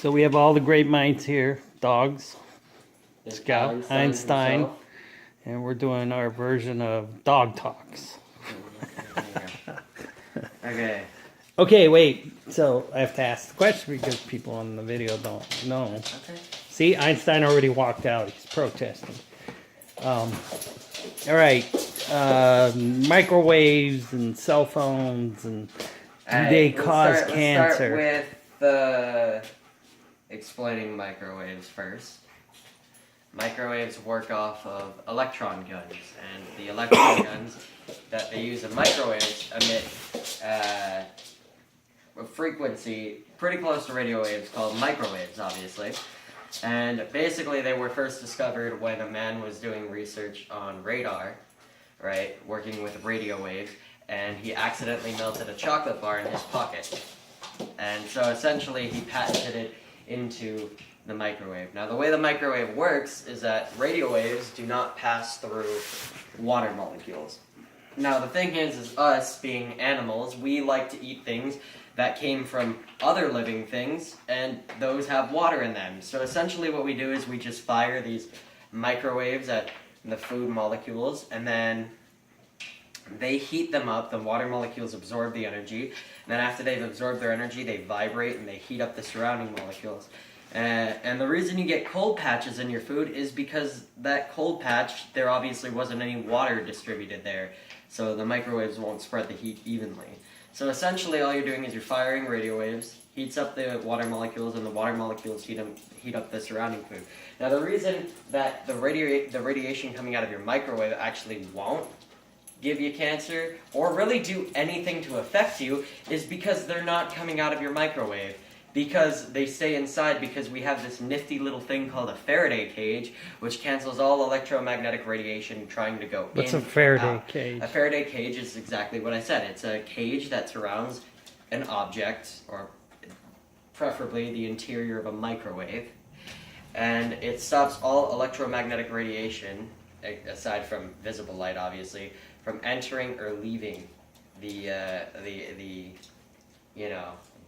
So we have all the great minds here, dogs, There's Scout, Einstein, and we're doing our version of Dog Talks. Okay. Okay, wait. So I have to ask the question because people on the video don't know. Okay. See, Einstein already walked out. He's protesting. All right. Microwaves and cell phones, and do they cause cancer? Let's start with explaining microwaves first. Microwaves work off of electron guns, and the electron guns that they use in microwaves emit a frequency pretty close to radio waves called microwaves, obviously. And basically they were first discovered when a man was doing research on radar, right, working with radio waves, and he accidentally melted a chocolate bar in his pocket. And so essentially he patented it into the microwave. Now the way the microwave works is that radio waves do not pass through water molecules. Now the thing is us being animals, we like to eat things that came from other living things, and those have water in them. So essentially what we do is we just fire these microwaves at the food molecules, and then they heat them up. The water molecules absorb the energy, and then after they've absorbed their energy, they vibrate and they heat up the surrounding molecules. And the reason you get cold patches in your food is because that cold patch, there obviously wasn't any water distributed there, so the microwaves won't spread the heat evenly. So essentially all you're doing is you're firing radio waves, heats up the water molecules, and the water molecules heat up the surrounding food. Now the reason that the radiation coming out of your microwave actually won't give you cancer or really do anything to affect you is because they're not coming out of your microwave. Because they stay inside, because we have this nifty little thing called a Faraday cage, which cancels all electromagnetic radiation trying to go in. What's a Faraday cage? A Faraday cage is exactly what I said. It's a cage that surrounds an object, or preferably the interior of a microwave, and it stops all electromagnetic radiation, aside from visible light, obviously, from entering or leaving the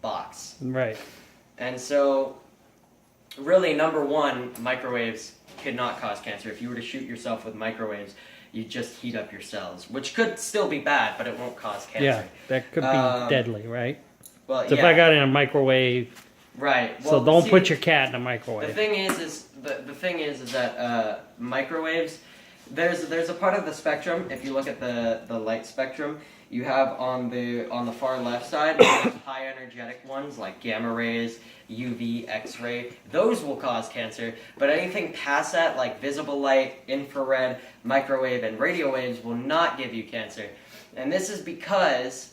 box. Right. And so, really, number one, microwaves could not cause cancer. If you were to shoot yourself with microwaves, you just heat up your cells, which could still be bad, but it won't cause cancer. Yeah, that could be deadly, right? Well, so yeah. if I got in a microwave, right. Well, so don't put your cat in a microwave. The thing is that microwaves. There's a part of the spectrum. If you look at the light spectrum, you have on the far left side high energetic ones like gamma rays, UV, X-ray. Those will cause cancer, but anything past that, like visible light, infrared, microwave, and radio waves, will not give you cancer. And this is because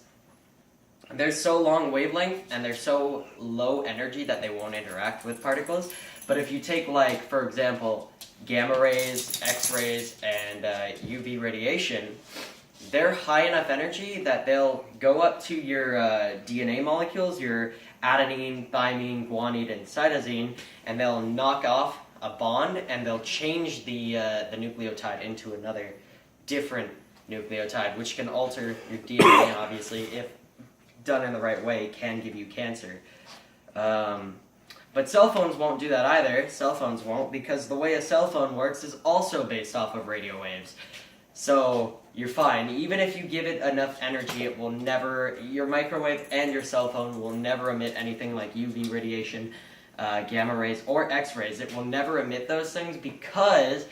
they're so long wavelength and they're so low energy that they won't interact with particles. But if you take, like, for example, gamma rays, X-rays, and UV radiation, they're high enough energy that they'll go up to your DNA molecules, your adenine, thymine, guanine, and cytosine, and they'll knock off a bond, and they'll change the nucleotide into another different nucleotide, which can alter your DNA, obviously, if done in the right way, can give you cancer. But cell phones won't do that either. Cell phones won't, because the way a cell phone works is also based off of radio waves. So you're fine. Even if you give it enough energy, it will never, your microwave and your cell phone will never emit anything like UV radiation, gamma rays, or X-rays. It will never emit those things because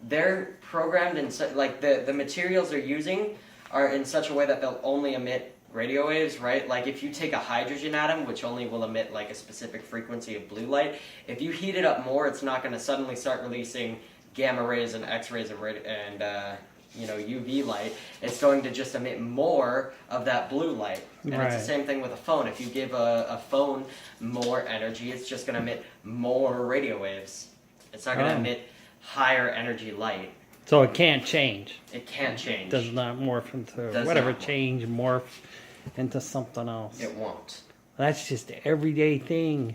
they're programmed in, like the materials they're using are in such a way that they'll only emit radio waves, right? Like if you take a hydrogen atom, which only will emit like a specific frequency of blue light, if you heat it up more, it's not going to suddenly start releasing gamma rays and X-rays and UV light. It's going to just emit more of that blue light. And It's the same thing with a phone. If you give a phone more energy, it's just going to emit more radio waves. It's not going to emit higher energy light. So it can't change. It can't change. Does not morph into whatever, change, morph into something else. It won't. That's just an everyday thing.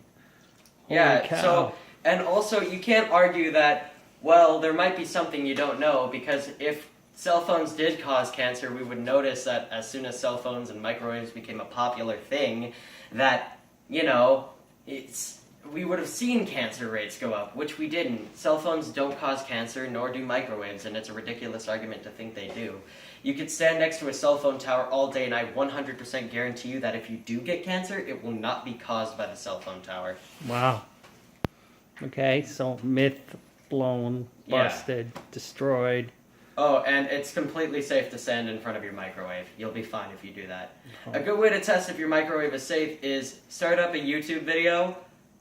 Yeah, Holy cow. so, and also you can't argue that, well, there might be something you don't know, because if cell phones did cause cancer, we would notice that as soon as cell phones and microwaves became a popular thing, that, it's we would have seen cancer rates go up, which we didn't. Cell phones don't cause cancer, nor do microwaves, and it's a ridiculous argument to think they do. You could stand next to a cell phone tower all day, and I 100% guarantee you that if you do get cancer, it will not be caused by the cell phone tower. Wow. Okay, so myth blown, busted, destroyed. Oh, and it's completely safe to stand in front of your microwave. You'll be fine if you do that. A good way to test if your microwave is safe is start up a YouTube video,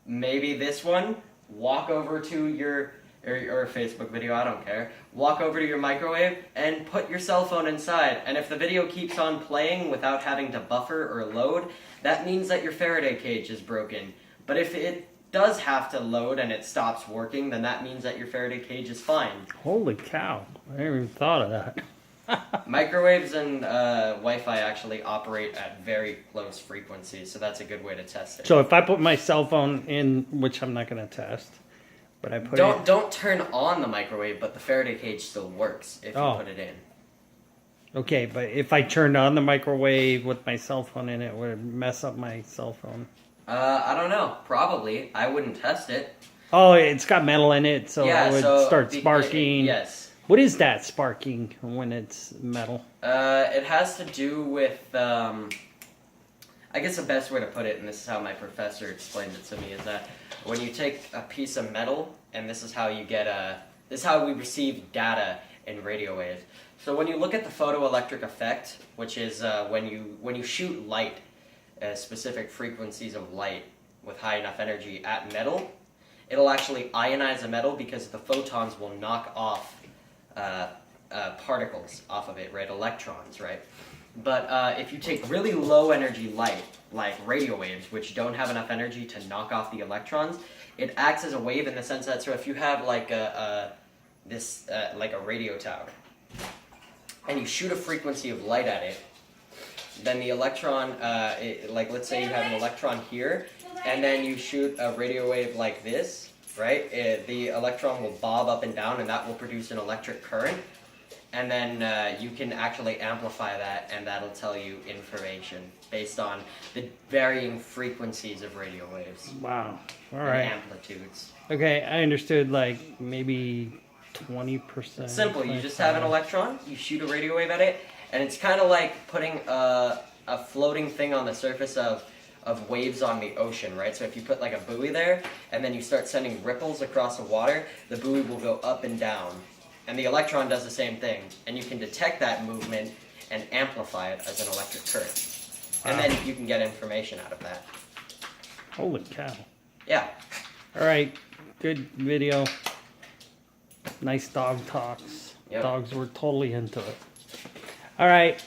maybe this one, walk over to your, or a Facebook video, I don't care, walk over to your microwave and put your cell phone inside. And if the video keeps on playing without having to buffer or load, that means that your Faraday cage is broken. But if it does have to load and it stops working, then that means that your Faraday cage is fine. Holy cow. I never even thought of that. Microwaves and Wi-Fi actually operate at very close frequencies, so that's a good way to test it. So if I put my cell phone in, which I'm not going to test, but I put Don't turn on the microwave, but the Faraday cage still works if you put it in. Okay, but if I turned on the microwave with my cell phone in it, would it mess up my cell phone? I don't know. Probably. I wouldn't test it. Oh, it's got metal in it, so Yeah, it would so start sparking. Yes. What is that sparking when it's metal? It has to do with, I guess the best way to put it, and this is how my professor explained it to me, is that when you take a piece of metal, and this is how you get this is how we receive data in radio waves. So when you look at the photoelectric effect, which is when you shoot light, specific frequencies of light with high enough energy at metal, it'll actually ionize the metal because the photons will knock off particles off of it, right? Electrons, right? But if you take really low energy light, like radio waves, which don't have enough energy to knock off the electrons, it acts as a wave in the sense that, so if you have like like a radio tower, and you shoot a frequency of light at it, then the electron, like let's say you have an electron here, and then you shoot a radio wave like this, right? The electron will bob up and down, and that will produce an electric current. And then you can actually amplify that, and that'll tell you information based on the varying frequencies of radio waves. Wow. All and right. amplitudes. Okay, I understood like maybe 20%. It's simple. You just have an electron, you shoot a radio wave at it, and it's kind of like putting a floating thing on the surface of waves on the ocean, right? So if you put like a buoy there, and then you start sending ripples across the water, the buoy will go up and down. And the electron does the same thing. And you can detect that movement and amplify it as an electric current. And then you can get information out of that. Holy cow. Yeah. All right, good video. Nice dog talks. Yep. Dogs were totally into it. All right.